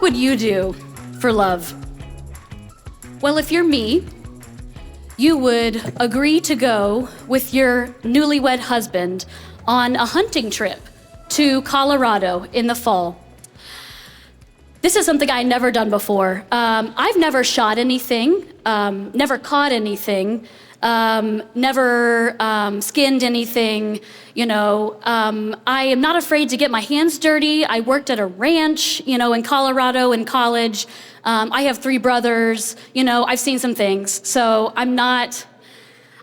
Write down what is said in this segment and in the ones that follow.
would you do for love? Well, if you're me, you would agree to go with your newlywed husband on a hunting trip to Colorado in the fall. This is something I'd never done before. I've never shot anything, never caught anything, never skinned anything, I am not afraid to get my hands dirty. I worked at a ranch, in Colorado in college. I have 3 brothers, I've seen some things. So I'm not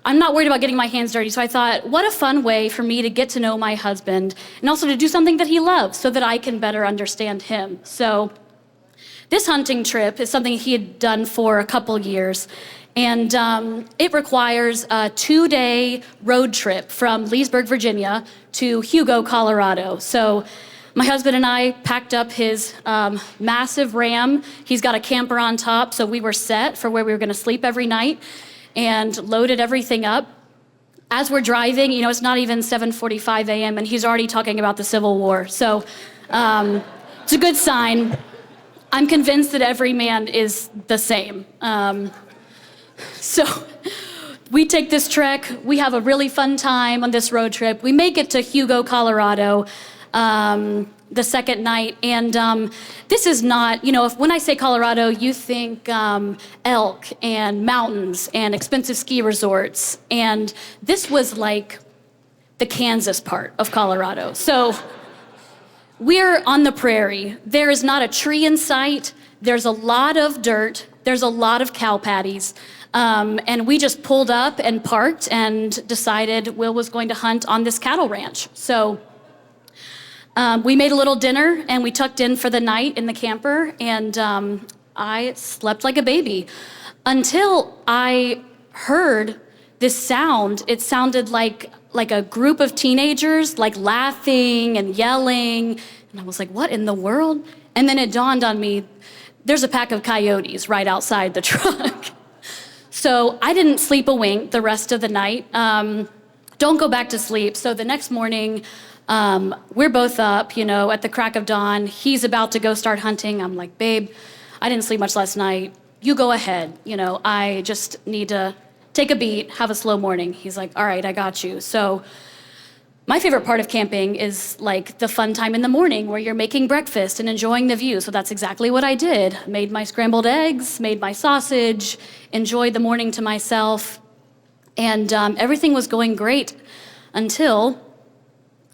worried about getting my hands dirty. So I thought, what a fun way for me to get to know my husband and also to do something that he loves so that I can better understand him. So this hunting trip is something he had done for a couple years. And it requires a 2-day road trip from Leesburg, Virginia to Hugo, Colorado. So my husband and I packed up his massive Ram. He's got a camper on top, so we were set for where we were gonna sleep every night and loaded everything up. As we're driving, it's not even 7:45 a.m. and he's already talking about the Civil War. So it's a good sign. I'm convinced that every man is the same. So we take this trek, we have a really fun time on this road trip. We make it to Hugo, Colorado, the second night. And this is not, when I say Colorado, you think elk and mountains and expensive ski resorts. And this was like the Kansas part of Colorado. So we're on the prairie. There is not a tree in sight. There's a lot of dirt. There's a lot of cow patties. And we just pulled up and parked and decided Will was going to hunt on this cattle ranch. So we made a little dinner and we tucked in for the night in the camper, and I slept like a baby until I heard this sound. It sounded like a group of teenagers laughing and yelling. And I was like, what in the world? And then it dawned on me, there's a pack of coyotes right outside the truck. So I didn't sleep a wink the rest of the night. Don't go back to sleep. So the next morning, we're both up, at the crack of dawn. He's about to go start hunting. I'm like, babe, I didn't sleep much last night. You go ahead. I just need to take a beat, have a slow morning. He's like, all right, I got you. So my favorite part of camping is the fun time in the morning where you're making breakfast and enjoying the view. So that's exactly what I did. Made my scrambled eggs, made my sausage, enjoyed the morning to myself. And everything was going great until,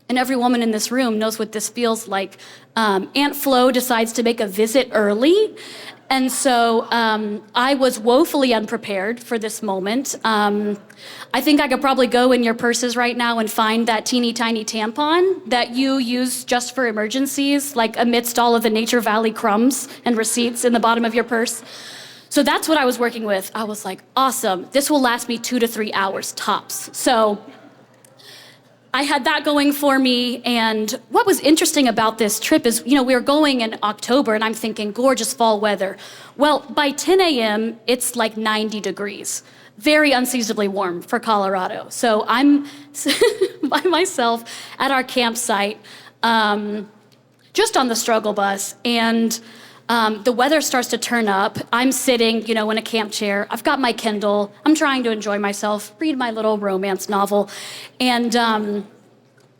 and every woman in this room knows what this feels like, Aunt Flo decides to make a visit early. And so I was woefully unprepared for this moment. I think I could probably go in your purses right now and find that teeny tiny tampon that you use just for emergencies, amidst all of the Nature Valley crumbs and receipts in the bottom of your purse. So that's what I was working with. I was like, awesome, this will last me 2 to 3 hours tops. So I had that going for me, and what was interesting about this trip is, we were going in October, and I'm thinking, gorgeous fall weather. Well, by 10 a.m., it's 90 degrees. Very unseasonably warm for Colorado. So I'm by myself at our campsite, just on the struggle bus, and the weather starts to turn up. I'm sitting, in a camp chair. I've got my Kindle. I'm trying to enjoy myself, read my little romance novel. And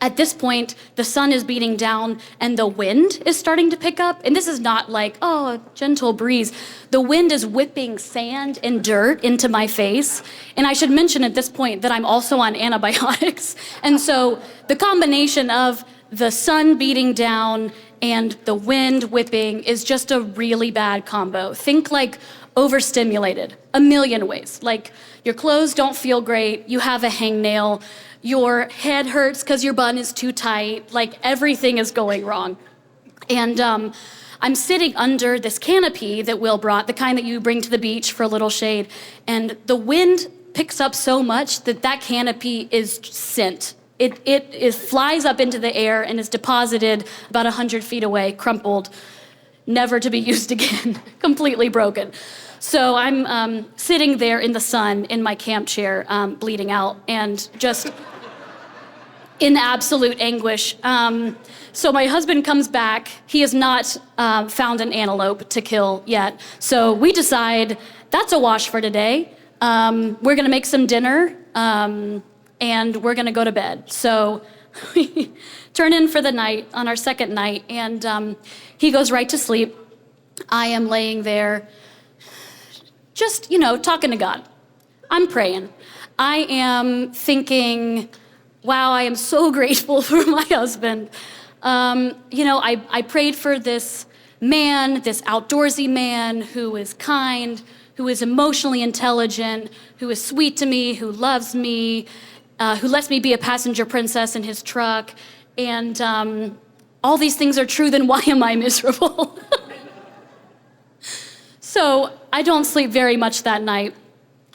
at this point, the sun is beating down and the wind is starting to pick up. And this is not a gentle breeze. The wind is whipping sand and dirt into my face. And I should mention at this point that I'm also on antibiotics. And so the combination of the sun beating down and the wind whipping is just a really bad combo. Think overstimulated, a million ways. Your clothes don't feel great, you have a hangnail, your head hurts because your bun is too tight, everything is going wrong. And I'm sitting under this canopy that Will brought, the kind that you bring to the beach for a little shade, and the wind picks up so much that canopy is sent. It flies up into the air and is deposited about 100 feet away, crumpled, never to be used again, completely broken. So I'm sitting there in the sun in my camp chair, bleeding out, and just in absolute anguish. So my husband comes back. He has not found an antelope to kill yet. So we decide that's a wash for today. We're gonna make some dinner and we're gonna go to bed. So we turn in for the night on our second night, and he goes right to sleep. I am laying there just, talking to God. I'm praying. I am thinking, wow, I am so grateful for my husband. I prayed for this man, this outdoorsy man who is kind, who is emotionally intelligent, who is sweet to me, who loves me, who lets me be a passenger princess in his truck. And all these things are true, then why am I miserable? So I don't sleep very much that night.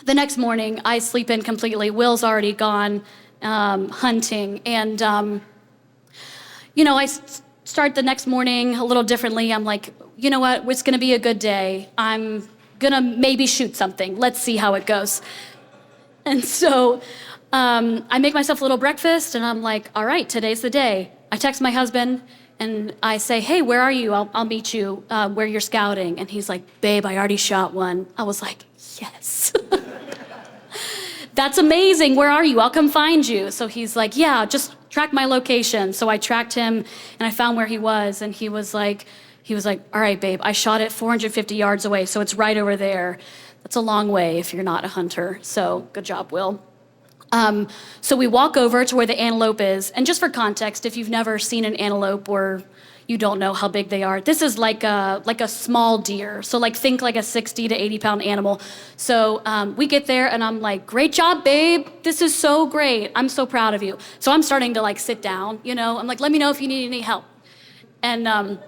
The next morning, I sleep in completely. Will's already gone hunting. And, I start the next morning a little differently. I'm like, you know what? It's going to be a good day. I'm going to maybe shoot something. Let's see how it goes. And so I make myself a little breakfast, and I'm like, all right, today's the day. I text my husband, and I say, hey, where are you? I'll meet you where you're scouting. And he's like, babe, I already shot one. I was like, yes. That's amazing. Where are you? I'll come find you. So he's like, yeah, just track my location. So I tracked him, and I found where he was. And he was like, all right, babe, I shot it 450 yards away, so it's right over there. That's a long way if you're not a hunter. So good job, Will. So we walk over to where the antelope is. And just for context, if you've never seen an antelope or you don't know how big they are, this is like a small deer. So think like a 60 to 80 pound animal. So we get there, and I'm like, great job, babe. This is so great. I'm so proud of you. So I'm starting to sit down, I'm like, let me know if you need any help. And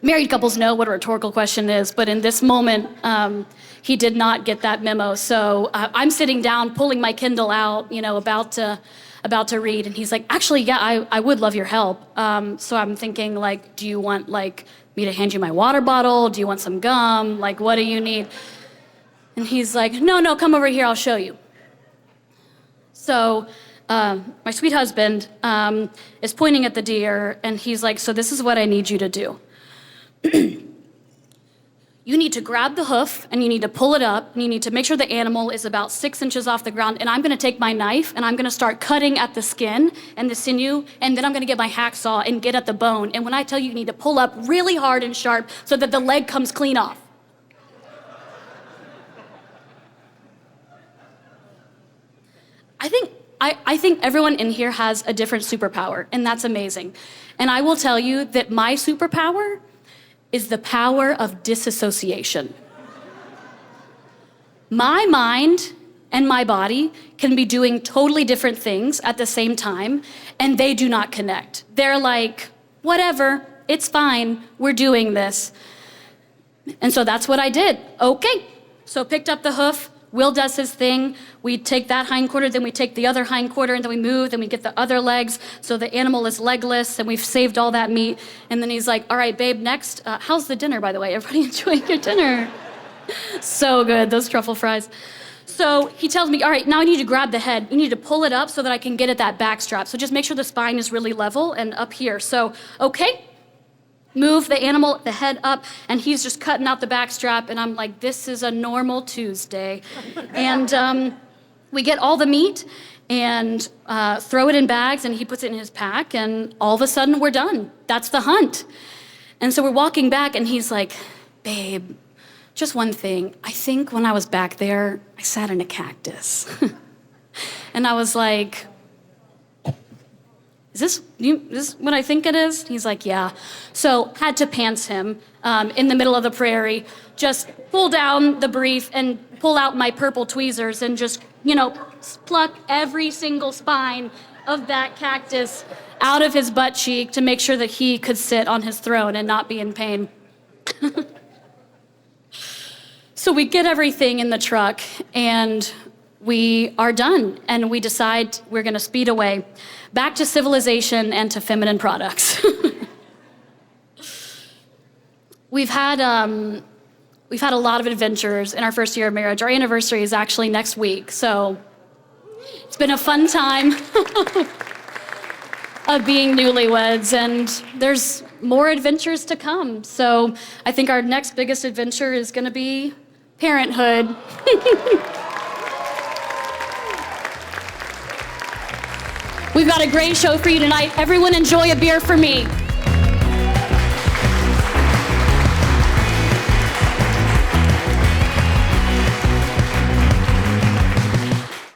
married couples know what a rhetorical question is, but in this moment, he did not get that memo. So I'm sitting down, pulling my Kindle out, about to read, and he's like, actually, yeah, I would love your help. So I'm thinking, do you want me to hand you my water bottle? Do you want some gum? What do you need? And he's like, no, come over here, I'll show you. So my sweet husband is pointing at the deer, and he's like, so this is what I need you to do. You need to grab the hoof, and you need to pull it up, and you need to make sure the animal is about 6 inches off the ground, and I'm gonna take my knife, and I'm gonna start cutting at the skin and the sinew, and then I'm gonna get my hacksaw and get at the bone. And when I tell you, you need to pull up really hard and sharp so that the leg comes clean off. I think everyone in here has a different superpower, and that's amazing. And I will tell you that my superpower is the power of disassociation. My mind and my body can be doing totally different things at the same time, and they do not connect. They're like, whatever, it's fine, we're doing this. And so that's what I did. Okay, so picked up the hoof, Will does his thing. We take that hindquarter, then we take the other hindquarter, and then we move, then we get the other legs. So the animal is legless, and we've saved all that meat. And then he's like, all right, babe, next. How's the dinner, by the way? Everybody enjoying your dinner? So good, those truffle fries. So he tells me, all right, now I need to grab the head. You need to pull it up so that I can get at that back strap. So just make sure the spine is really level and up here. So, okay. Move the animal, the head up, and he's just cutting out the back strap, and I'm like, this is a normal Tuesday. And we get all the meat and throw it in bags, and he puts it in his pack, and all of a sudden we're done. That's the hunt. And so we're walking back, and he's like, babe, just one thing. I think when I was back there, I sat in a cactus. And I was like, is this what I think it is? He's like, yeah. So had to pants him in the middle of the prairie, just pull down the brief and pull out my purple tweezers and just, pluck every single spine of that cactus out of his butt cheek to make sure that he could sit on his throne and not be in pain. So we get everything in the truck, and we are done, and we decide we're gonna speed away back to civilization and to feminine products. We've had a lot of adventures in our first year of marriage. Our anniversary is actually next week, so it's been a fun time. of being newlyweds, and there's more adventures to come. So I think our next biggest adventure is gonna be parenthood. We've got a great show for you tonight. Everyone enjoy a beer for me.